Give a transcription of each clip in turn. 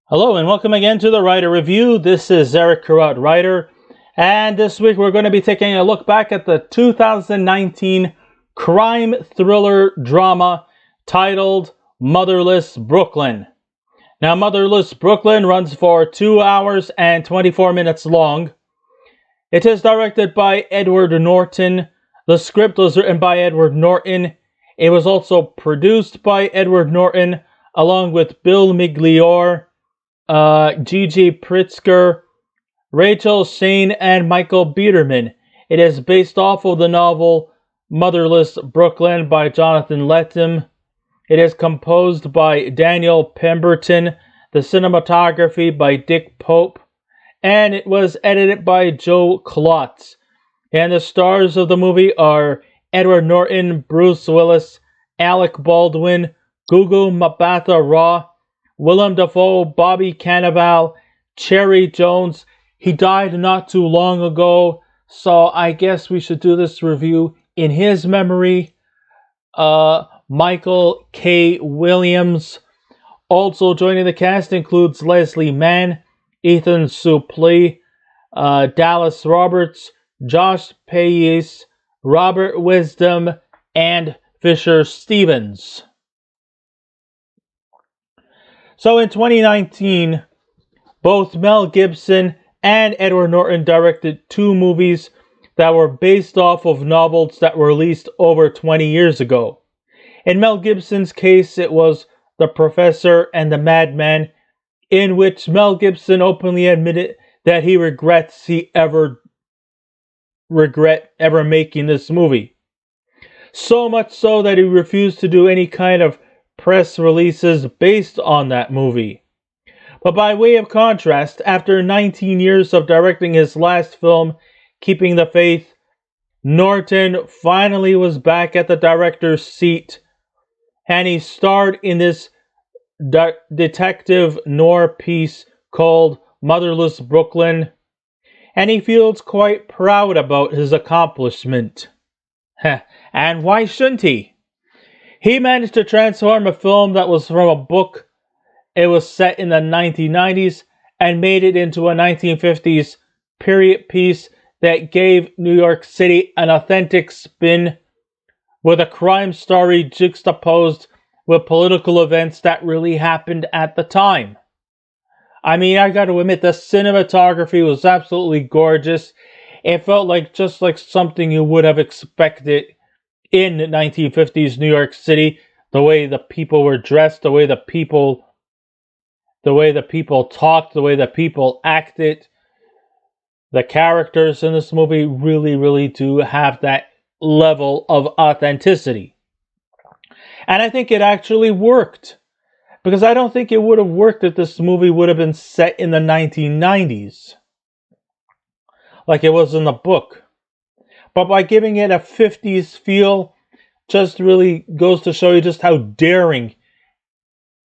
Hello and welcome again to the Writer Review. This is Eric Carrot Writer, and this week we're going to be taking a look back at the 2019 crime thriller drama titled Motherless Brroklyn. Now, Motherless Brroklyn runs for 2 hours and 24 minutes long. It is directed by Edward Norton. The script was written by Edward Norton. It was also produced by Edward Norton, along with Bill Migliore, Gigi Pritzker, Rachel Shane, and Michael Biederman. It is based off of the novel Motherless Brroklyn by Jonathan Lethem. It is composed by Daniel Pemberton, the cinematography by Dick Pope, and it was edited by Joe Klotz. And the stars of the movie are Edward Norton, Bruce Willis, Alec Baldwin, Gugu Mbatha-Raw, Willem, Dafoe, Bobby Cannavale, Cherry Jones. He died not too long ago, so I guess we should do this review in his memory. Michael K. Williams. Also joining the cast includes Leslie Mann, Ethan Suplee, Dallas Roberts, Josh Pais, Robert Wisdom, and Fisher Stevens. So in 2019, both Mel Gibson and Edward Norton directed 2 movies that were based off of novels that were released over 20 years ago. In Mel Gibson's case, it was The Professor and the Madman, in which Mel Gibson openly admitted that he regrets ever making this movie. So much so that he refused to do any kind of press releases based on that movie. But by way of contrast, after 19 years of directing his last film, Keeping the Faith, Norton finally was back at the director's seat, and he starred in this detective noir piece called Motherless Brroklyn, and he feels quite proud about his accomplishment. And why shouldn't he? He managed to transform a film that was from a book. It was set in the 1990s and made it into a 1950s period piece that gave New York City an authentic spin, with a crime story juxtaposed with political events that really happened at the time. I mean, I gotta admit, the cinematography was absolutely gorgeous. It felt like just like something you would have expected in 1950s New York City. The way the people were dressed, the way the people talked, the way the people acted. The characters in this movie really do have that level of authenticity. And I think it actually worked. Because I don't think it would have worked if this movie would have been set in the 1990s, like it was in the book. But by giving it a 50s feel, just really goes to show you just how daring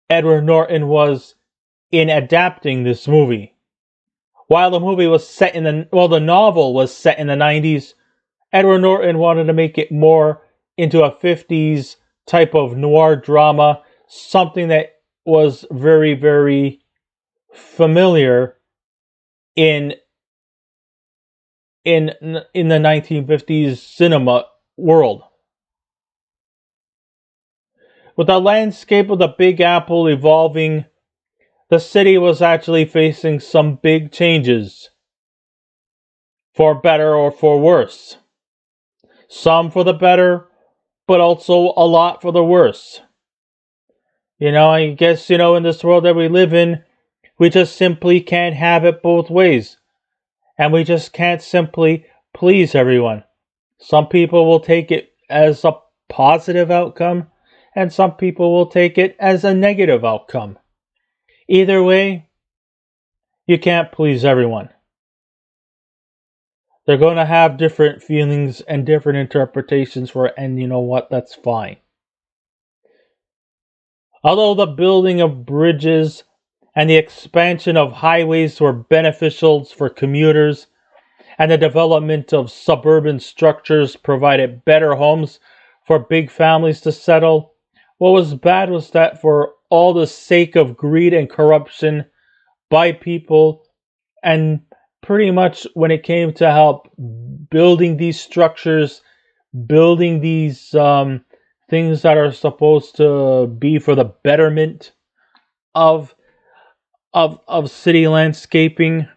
Edward Norton was in adapting this movie. While the movie was set in the novel was set in the 90s, Edward Norton wanted to make it more into a 50s type of noir drama, something that was very familiar in the 1950s cinema world. With the landscape of the Big Apple evolving, the city was actually facing some big changes, for better or for worse. Some for the better, but also a lot for the worse. I guess, in this world that we live in, we just simply can't have it both ways. And we just can't simply please everyone. Some people will take it as a positive outcome, and some people will take it as a negative outcome. Either way, you can't please everyone. They're going to have different feelings and different interpretations for it, and you know what? That's fine. Although the building of bridges and the expansion of highways were beneficial for commuters, and the development of suburban structures provided better homes for big families to settle, what was bad was that for all the sake of greed and corruption, by people, and pretty much when it came to help building these structures, building these things that are supposed to be for the betterment of city landscaping,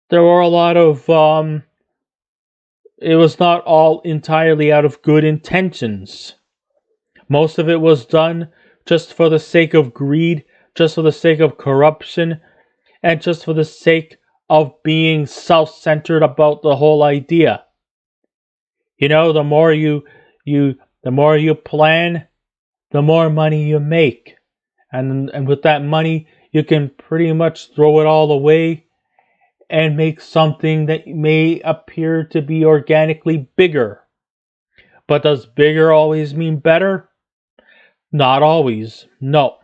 there were a lot of it was not all entirely out of good intentions. Most of it was done just for the sake of greed, just for the sake of corruption, and just for the sake of being self-centered about the whole idea. You know, the more you plan, the more money you make. And with that money, you can pretty much throw it all away and make something that may appear to be organically bigger. But does bigger always mean better? Not always, no.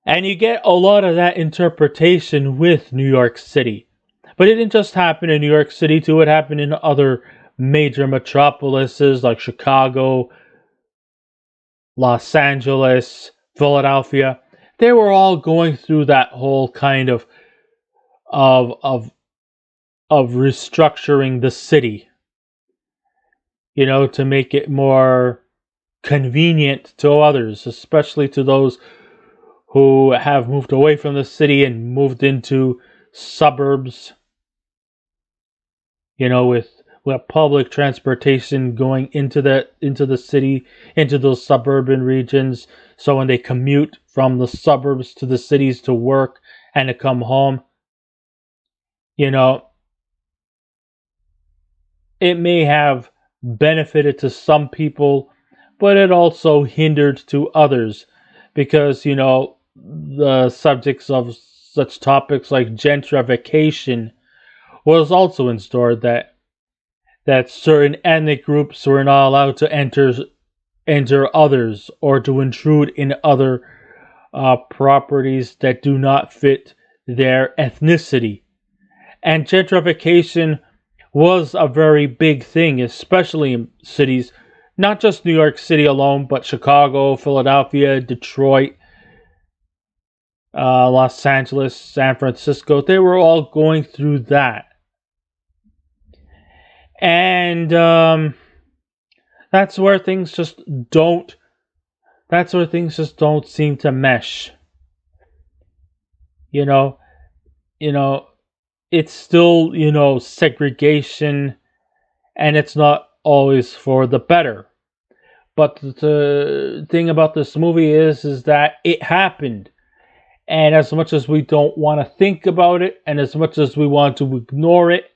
And you get a lot of that interpretation with New York City. But it didn't just happen in New York City too, it happened in other major metropolises like Chicago, Los Angeles, Philadelphia. They were all going through that whole kind of restructuring the city, you know, to make it more convenient to others, especially to those who have moved away from the city and moved into suburbs, you know, with public transportation going into the city, into those suburban regions. So when they commute from the suburbs to the cities to work and to come home, you know, it may have benefited to some people, but it also hindered to others, because, you know, the subjects of such topics like gentrification was also instaured, that certain ethnic groups were not allowed to enter others, or to intrude in other properties that do not fit their ethnicity. And gentrification was a very big thing, especially in cities, not just New York City alone, but Chicago, Philadelphia, Detroit, Los Angeles, San Francisco. They were all going through that. And that's where things just don't seem to mesh. You know, it's still, you know, segregation, and it's not always for the better. But the thing about this movie is that it happened. And as much as we don't want to think about it, and as much as we want to ignore it,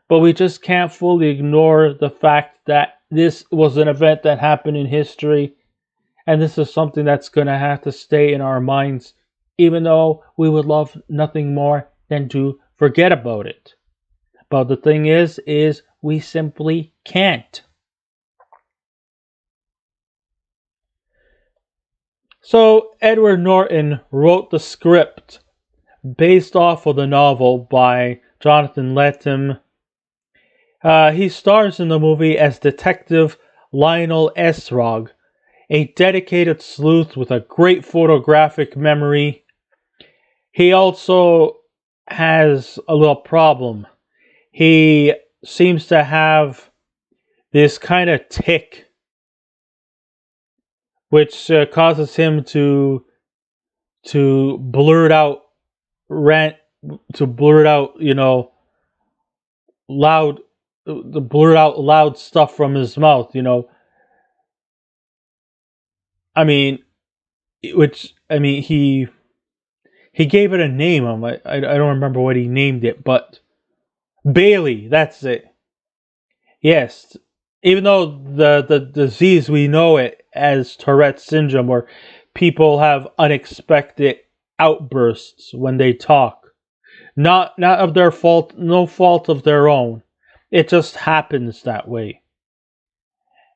but we just can't fully ignore the fact that this was an event that happened in history, and this is something that's going to have to stay in our minds, even though we would love nothing more than to forget about it. But the thing is we simply can't. So Edward Norton wrote the script based off of the novel by Jonathan Lethem. He stars in the movie as Detective Lionel Esrog, a dedicated sleuth with a great photographic memory. He also has a little problem. He seems to have this kind of tic, which causes him to blurt out you know, loud stuff from his mouth, you know. He gave it a name. I don't remember what he named it, but Bailey, that's it. Yes, even though the disease, we know it as Tourette's syndrome, where people have unexpected outbursts when they talk. Not of their fault, no fault of their own. It just happens that way.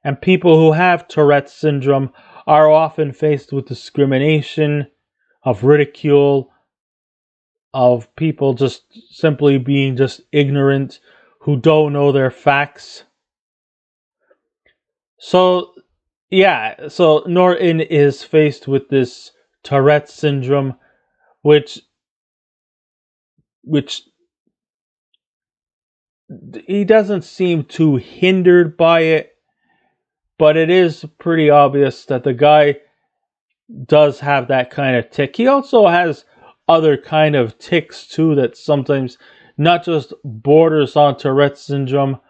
And people who have Tourette's syndrome are often faced with discrimination, of ridicule, of people just simply being just ignorant, who don't know their facts. So, yeah, so Norton is faced with this Tourette syndrome, which which he doesn't seem too hindered by it, but it is pretty obvious that the guy does have that kind of tick. He also has other kind of ticks too that sometimes not just borders on Tourette syndrome,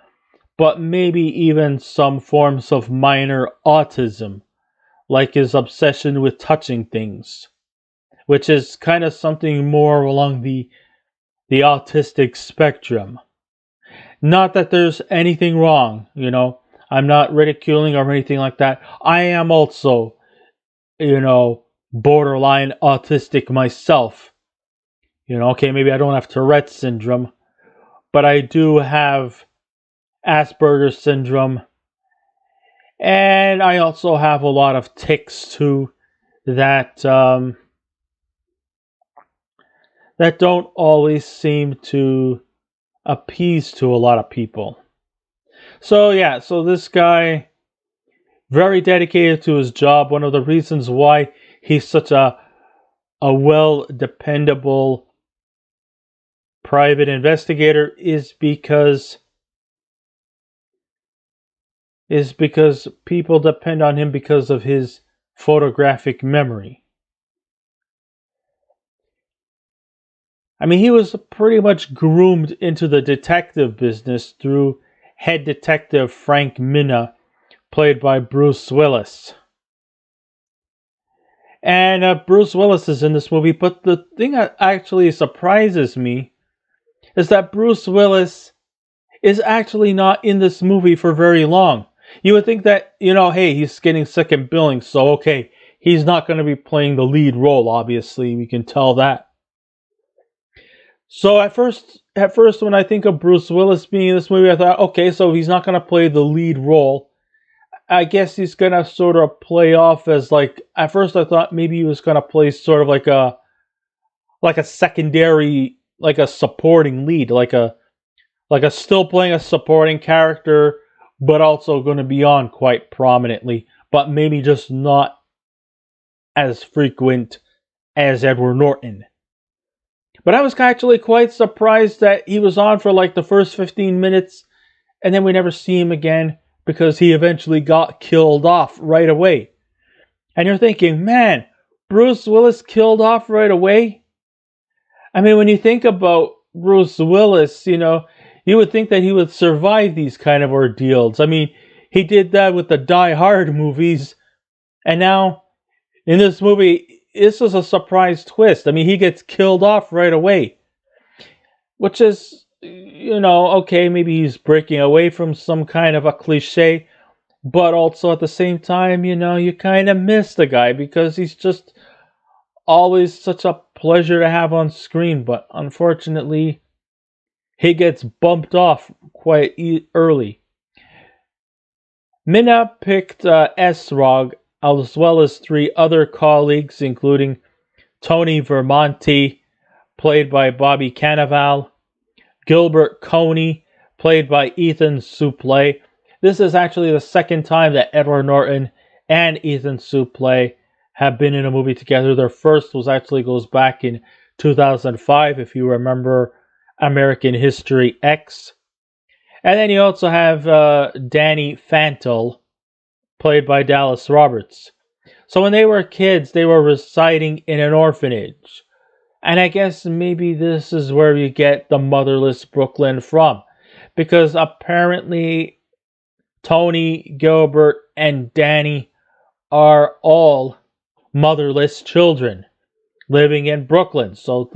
but maybe even some forms of minor autism, like his obsession with touching things, which is kind of something more along the autistic spectrum. Not that there's anything wrong, you know. I'm not ridiculing or anything like that. I am also, you know, borderline autistic myself. You know, okay, maybe I don't have Tourette syndrome, but I do have Asperger's syndrome. And I also have a lot of tics too that that don't always seem to appease to a lot of people. So yeah, so this guy, very dedicated to his job. One of the reasons why he's such a well dependable private investigator is because people depend on him because of his photographic memory. I mean, he was pretty much groomed into the detective business through head detective Frank Minna, played by Bruce Willis. And Bruce Willis is in this movie, but the thing that actually surprises me is that Bruce Willis is actually not in this movie for very long. You would think that, you know, hey, he's getting second billing, so okay, he's not going to be playing the lead role, obviously, we can tell that. So at first, when I think of Bruce Willis being in this movie, I thought, okay, so he's not going to play the lead role. I guess he's going to sort of play off as like, at first I thought maybe he was going to play sort of like a secondary, like a supporting lead, like a still playing a supporting character, but also going to be on quite prominently, but maybe just not as frequent as Edward Norton. But I was actually quite surprised that he was on for like the first 15 minutes, and then we never see him again because he eventually got killed off right away. And you're thinking, man, Bruce Willis killed off right away? I mean, when you think about Bruce Willis, you know, you would think that he would survive these kind of ordeals. I mean, he did that with the Die Hard movies, and now in this movie, this is a surprise twist. I mean, he gets killed off right away, which is, you know, okay, maybe he's breaking away from some kind of a cliche, but also at the same time, you know, you kind of miss the guy because he's just always such a pleasure to have on screen, but unfortunately, he gets bumped off quite early. Minna picked S-Rog as well as 3 other colleagues, including Tony Vermonti, played by Bobby Cannavale, Gilbert Coney, played by Ethan Suplee. This is actually the second time that Edward Norton and Ethan Suplee have been in a movie together. Their first goes back in 2005, if you remember American History X. And then you also have Danny Fantle, played by Dallas Roberts. So when they were kids, they were residing in an orphanage. And I guess maybe this is where you get the Motherless Brroklyn from. Because apparently Tony, Gilbert, and Danny are all motherless children living in Brooklyn. So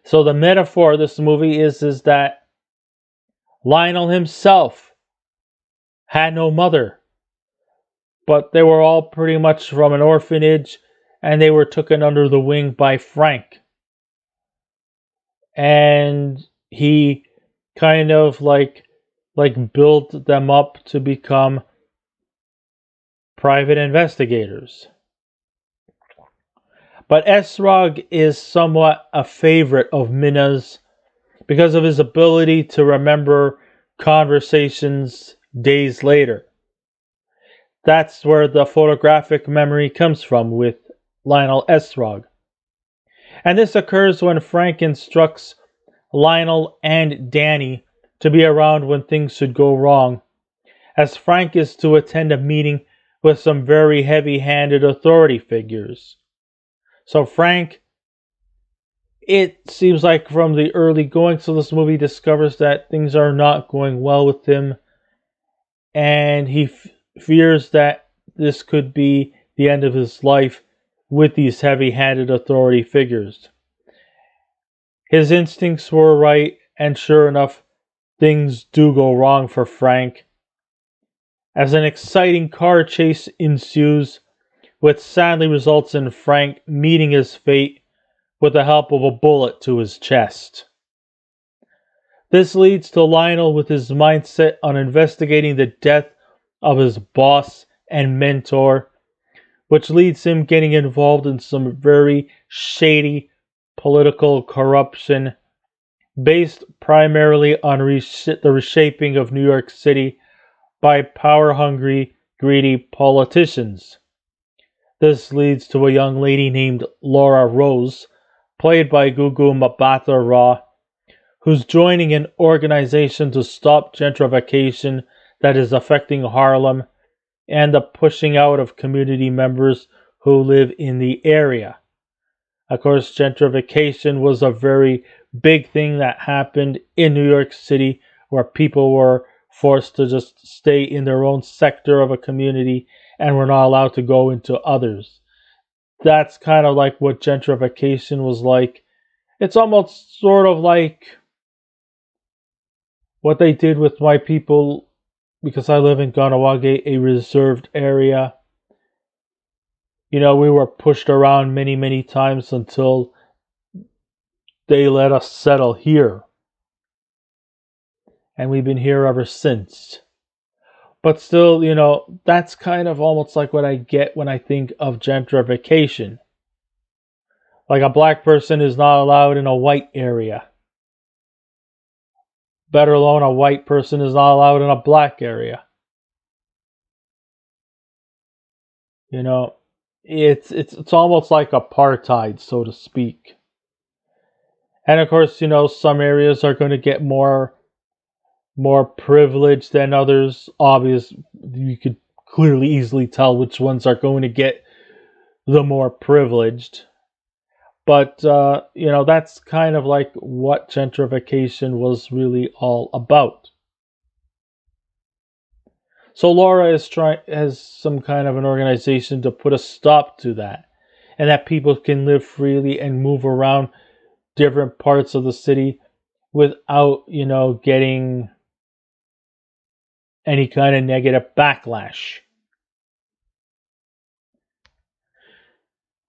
so the metaphor of this movie is that Lionel himself had no mother, but they were all pretty much from an orphanage, and they were taken under the wing by Frank. And he kind of like built them up to become private investigators. But S-Rog is somewhat a favorite of Minna's because of his ability to remember conversations days later. That's where the photographic memory comes from with Lionel Esrog. And this occurs when Frank instructs Lionel and Danny to be around when things should go wrong, as Frank is to attend a meeting with some very heavy-handed authority figures. So Frank, it seems like from the early goings of this movie, discovers that things are not going well with him, and he fears that this could be the end of his life with these heavy-handed authority figures. His instincts were right, and sure enough, things do go wrong for Frank, as an exciting car chase ensues, which sadly results in Frank meeting his fate with the help of a bullet to his chest. This leads to Lionel with his mindset on investigating the death of his boss and mentor, which leads him getting involved in some very shady political corruption based primarily on the reshaping of New York City by power-hungry, greedy politicians. This leads to a young lady named Laura Rose, played by Gugu Mbatha-Raw, who's joining an organization to stop gentrification that is affecting Harlem and the pushing out of community members who live in the area. Of course, gentrification was a very big thing that happened in New York City, where people were forced to just stay in their own sector of a community and were not allowed to go into others. That's kind of like what gentrification was like. It's almost sort of like what they did with my people, because I live in Ganawage, a reserved area. You know, we were pushed around many, many times until they let us settle here. And we've been here ever since. But still, you know, that's kind of almost like what I get when I think of gentrification. Like a black person is not allowed in a white area. Better alone, a white person is not allowed in a black area. You know, it's almost like apartheid, so to speak. And of course, you know, some areas are going to get more privilege than others. Obvious, you could clearly easily tell which ones are going to get the more privileged. But, you know, that's kind of like what gentrification was really all about. So Laura has some kind of an organization to put a stop to that, and that people can live freely and move around different parts of the city without, you know, getting any kind of negative backlash.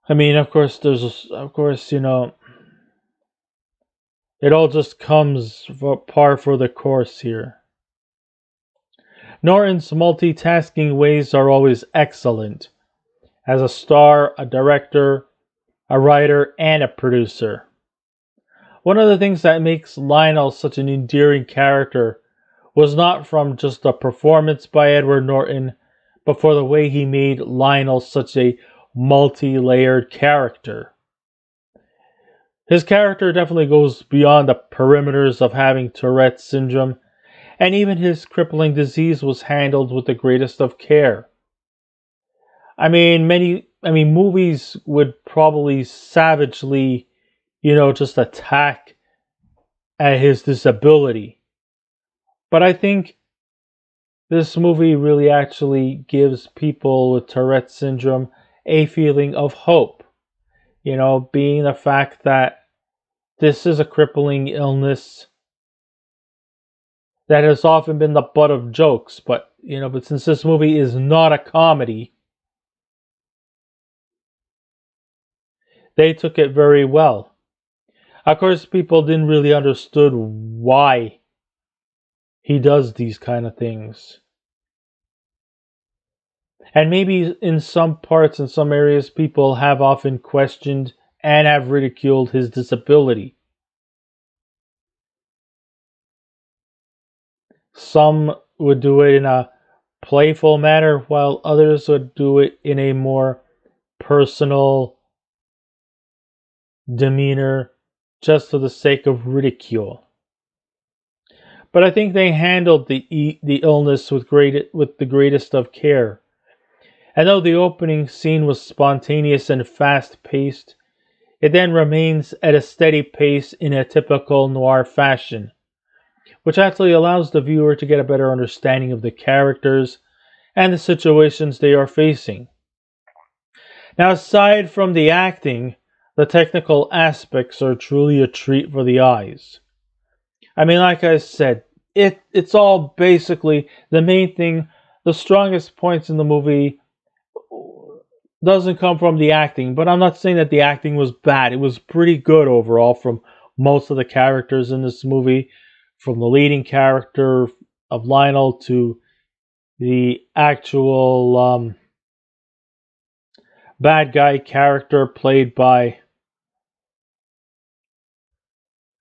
I mean, of course, you know, it all just comes par for the course here. Norton's multitasking ways are always excellent. As a star, a director, a writer, and a producer. One of the things that makes Lionel such an endearing character was not from just the performance by Edward Norton, but for the way he made Lionel such a multi-layered character. His character definitely goes beyond the perimeters of having Tourette's syndrome, and even his crippling disease was handled with the greatest of care. I mean, movies would probably savagely, you know, just attack at his disability. But I think this movie really actually gives people with Tourette's syndrome a feeling of hope. You know, being the fact that this is a crippling illness that has often been the butt of jokes, but since this movie is not a comedy, they took it very well. Of course, people didn't really understood why he does these kind of things. And maybe in some parts, in some areas, people have often questioned and have ridiculed his disability. Some would do it in a playful manner, while others would do it in a more personal demeanor, just for the sake of ridicule. But I think they handled the illness with the greatest of care. And though the opening scene was spontaneous and fast-paced, it then remains at a steady pace in a typical noir fashion, which actually allows the viewer to get a better understanding of the characters and the situations they are facing. Now, aside from the acting, the technical aspects are truly a treat for the eyes. I mean, like I said, it's all basically the main thing. The strongest points in the movie doesn't come from the acting, but I'm not saying that the acting was bad. It was pretty good overall from most of the characters in this movie, from the leading character of Lionel to the actual bad guy character played by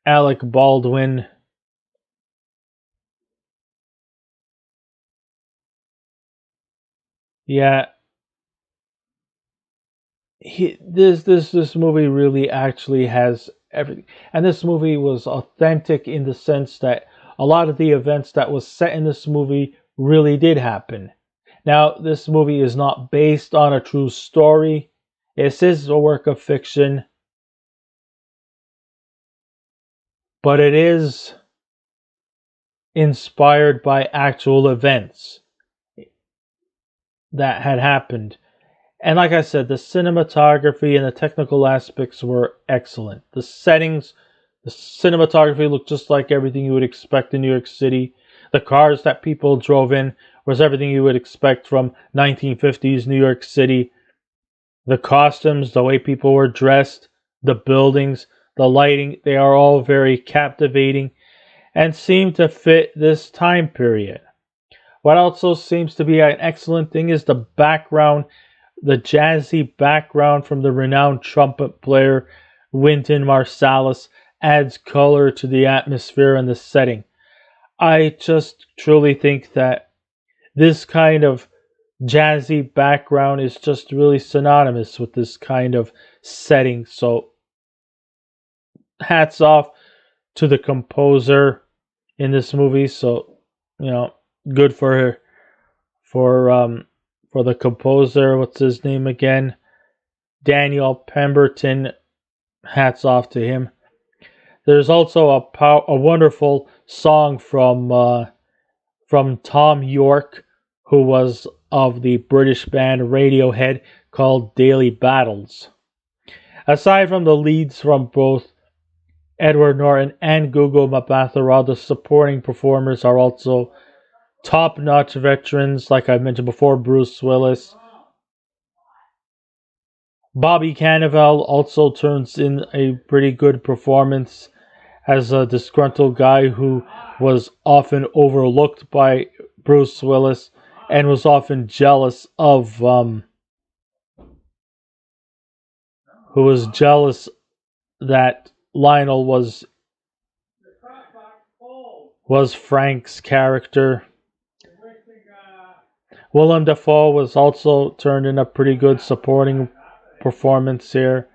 Alec Baldwin. Yeah, this movie really actually has everything, and this movie was authentic in the sense that a lot of the events that was set in this movie really did happen. Now, this movie is not based on a true story. It is a work of fiction, but it is inspired by actual events that had happened. And like I said, the cinematography and the technical aspects were excellent. The settings, the cinematography looked just like everything you would expect in New York City. The cars that people drove in was everything you would expect from 1950s New York City. The costumes, the way people were dressed, the buildings, the lighting, they are all very captivating and seem to fit this time period. What also seems to be an excellent thing is the background, the jazzy background from the renowned trumpet player Wynton Marsalis adds color to the atmosphere and the setting. I just truly think that this kind of jazzy background is just really synonymous with this kind of setting. So hats off to the composer in this movie. So, good for her, for the composer. What's his name again? Daniel Pemberton. Hats off to him. There's also a wonderful song from Tom York, who was of the British band Radiohead, called Daily Battles. Aside from the leads from both Edward Norton and Gugu Mbatha-Raw, the supporting performers are also top-notch veterans, like I mentioned before, Bruce Willis. Bobby Cannavale also turns in a pretty good performance as a disgruntled guy who was often overlooked by Bruce Willis and was often jealous of that Lionel was Frank's character. Willem Dafoe was also turned in a pretty good supporting performance here.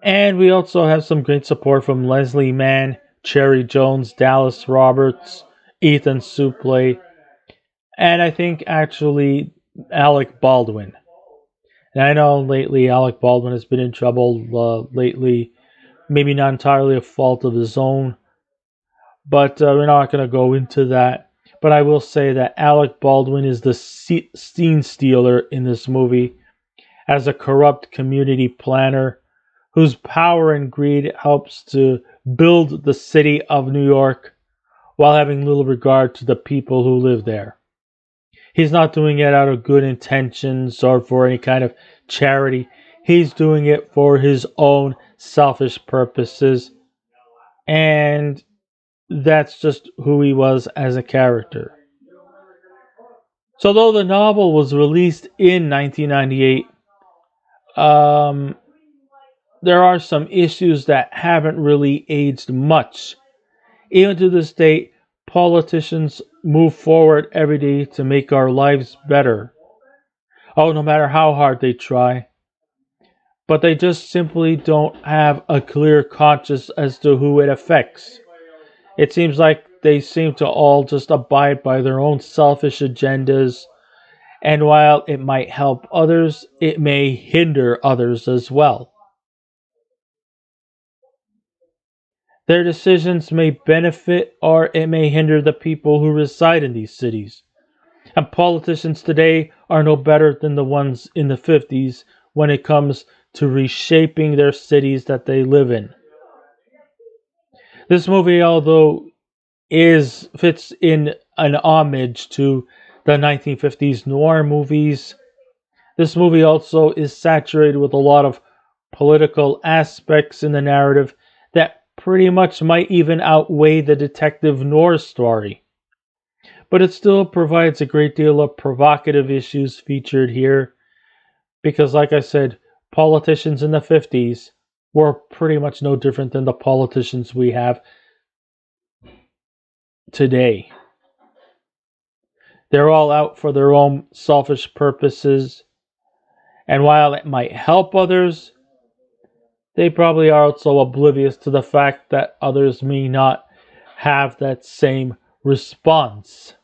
And we also have some great support from Leslie Mann, Cherry Jones, Dallas Roberts, Ethan Suplee, and I think actually Alec Baldwin. And I know lately Alec Baldwin has been in trouble lately, maybe not entirely a fault of his own, but we're not going to go into that. But I will say that Alec Baldwin is the scene stealer in this movie as a corrupt community planner whose power and greed helps to build the city of New York while having little regard to the people who live there. He's not doing it out of good intentions or for any kind of charity. He's doing it for his own selfish purposes. And that's just who he was as a character. So though the novel was released in 1998, there are some issues that haven't really aged much. Even to this day, politicians move forward every day to make our lives better. Oh, no matter how hard they try. But they just simply don't have a clear conscience as to who it affects. It seems like they seem to all just abide by their own selfish agendas, and while it might help others, it may hinder others as well. Their decisions may benefit or it may hinder the people who reside in these cities. And politicians today are no better than the ones in the 50s when it comes to reshaping their cities that they live in. This movie, although fits in an homage to the 1950s noir movies, this movie also is saturated with a lot of political aspects in the narrative that pretty much might even outweigh the detective noir story. But it still provides a great deal of provocative issues featured here, because like I said, politicians in the 50s were pretty much no different than the politicians we have today. They're all out for their own selfish purposes, and while it might help others, they probably are also oblivious to the fact that others may not have that same response.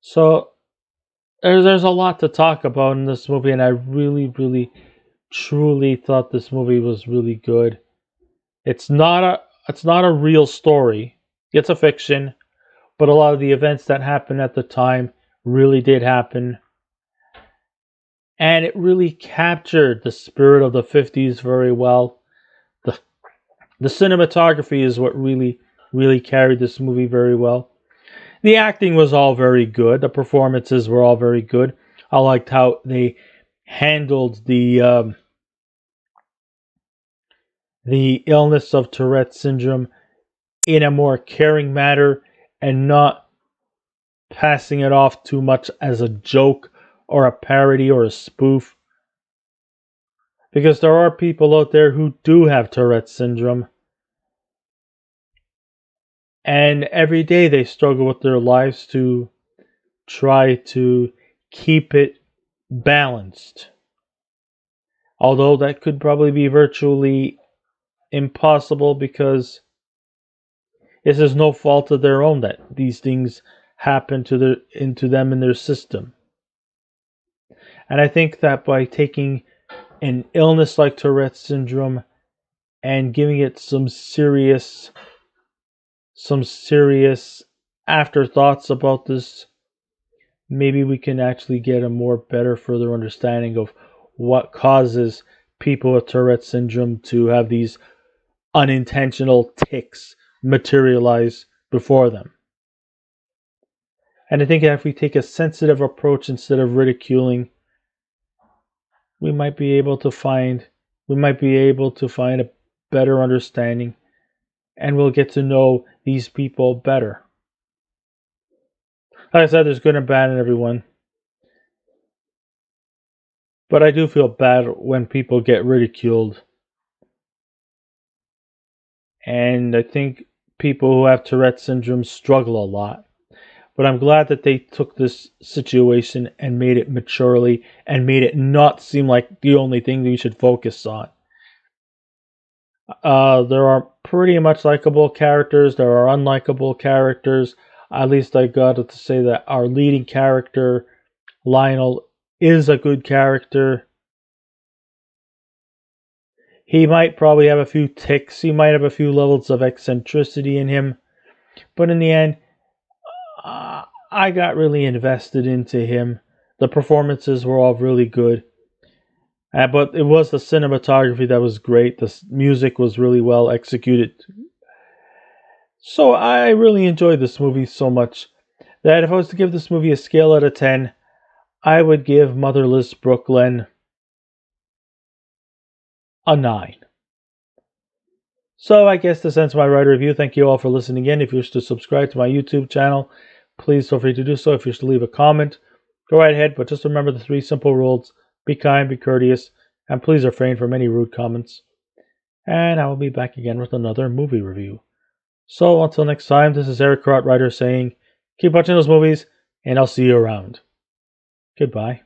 So there's a lot to talk about in this movie, and I really, truly thought this movie was really good. It's not a real story. It's a fiction, but a lot of the events that happened at the time really did happen. And it really captured the spirit of the 50s very well. The cinematography is what really carried this movie very well. The acting was all very good. The performances were all very good. I liked how they handled the illness of Tourette's syndrome in a more caring manner and not passing it off too much as a joke or a parody or a spoof. Because there are people out there who do have Tourette's syndrome, and every day they struggle with their lives to try to keep it balanced. Although that could probably be virtually impossible because it is no fault of their own that these things happen into them in their system. And I think that by taking an illness like Tourette's syndrome and giving it some serious afterthoughts about this, maybe we can actually get a more better further understanding of what causes people with Tourette's syndrome to have these unintentional tics materialize before them. And I think if we take a sensitive approach instead of ridiculing, we might be able to find a better understanding, and we'll get to know these people better. Like I said, there's good and bad in everyone. But I do feel bad when people get ridiculed. And I think people who have Tourette's syndrome struggle a lot. But I'm glad that they took this situation and made it maturely and made it not seem like the only thing that you should focus on. There are pretty much likable characters. There are unlikable characters. At least I got to say that our leading character, Lionel, is a good character. He might probably have a few tics. He might have a few levels of eccentricity in him. But in the end, I got really invested into him. The performances were all really good. But it was the cinematography that was great. The music was really well executed. So I really enjoyed this movie so much that if I was to give this movie a scale out of 10, I would give Motherless Brroklyn a 9. So I guess this ends my writer review. Thank you all for listening in. If you wish to subscribe to my YouTube channel, please feel free to do so. If you wish to leave a comment, go right ahead. But just remember the 3 simple rules. Be kind, be courteous, and please refrain from any rude comments. And I will be back again with another movie review. So until next time, this is Eric Carot Writer saying, keep watching those movies, and I'll see you around. Goodbye.